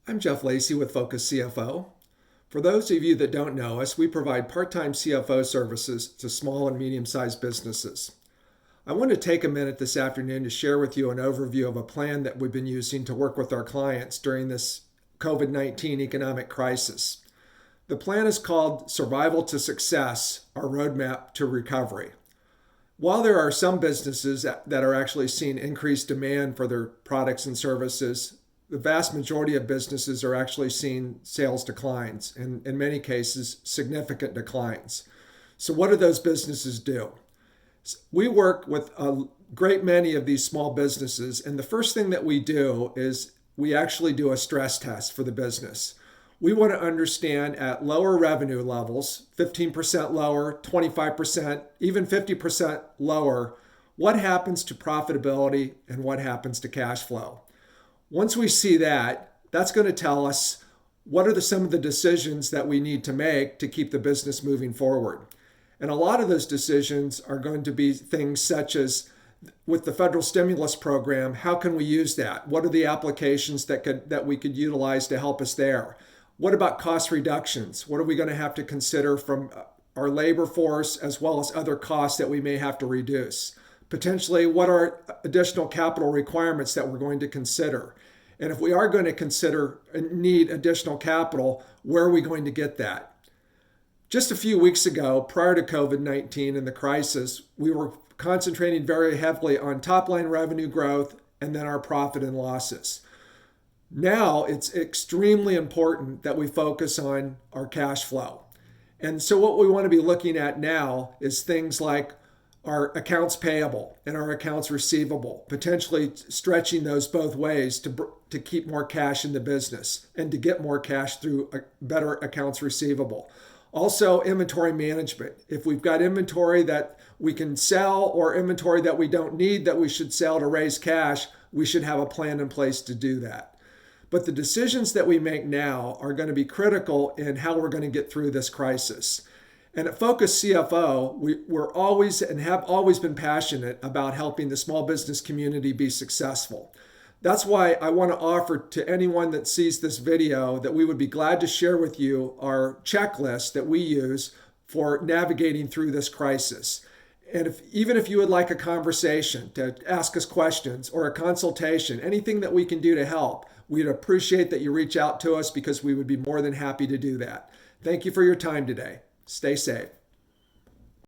I'm Jeff Lacey with Focus CFO. For those of you that don't know us, we provide part-time CFO services to small and medium-sized businesses. I want to take a minute this afternoon to share with you an overview of a plan that we've been using to work with our clients during this COVID-19 economic crisis. The plan is called Survival to Success, our roadmap to recovery. While there are some businesses that are actually seeing increased demand for their products and services, the vast majority of businesses are actually seeing sales declines, and in many cases, significant declines. So what do those businesses do? We work with a great many of these small businesses, and the first thing that we do is we actually do a stress test for the business. We want to understand at lower revenue levels, 15% lower, 25%, even 50% lower, what happens to profitability and what happens to cash flow. Once we see that, that's going to tell us what are some of the decisions that we need to make to keep the business moving forward. And a lot of those decisions are going to be things such as, with the federal stimulus program, how can we use that? What are the applications that we could utilize to help us there? What about cost reductions? What are we going to have to consider from our labor force as well as other costs that we may have to reduce? Potentially, what are additional capital requirements that we're going to consider? And if we are going to consider and need additional capital, where are we going to get that? Just a few weeks ago, prior to COVID-19 and the crisis, we were concentrating very heavily on top-line revenue growth and then our profit and losses. Now, it's extremely important that we focus on our cash flow. And so what we want to be looking at now is things like our accounts payable and our accounts receivable, potentially stretching those both ways to keep more cash in the business and to get more cash through a better accounts receivable. Also, inventory management. If we've got inventory that we can sell or inventory that we don't need that we should sell to raise cash, we should have a plan in place to do that. But the decisions that we make now are going to be critical in how we're going to get through this crisis. And at Focus CFO, we're always and have always been passionate about helping the small business community be successful. That's why I want to offer to anyone that sees this video that we would be glad to share with you our checklist that we use for navigating through this crisis. And even if you would like a conversation, to ask us questions or a consultation, anything that we can do to help, we'd appreciate that you reach out to us because we would be more than happy to do that. Thank you for your time today. Stay safe.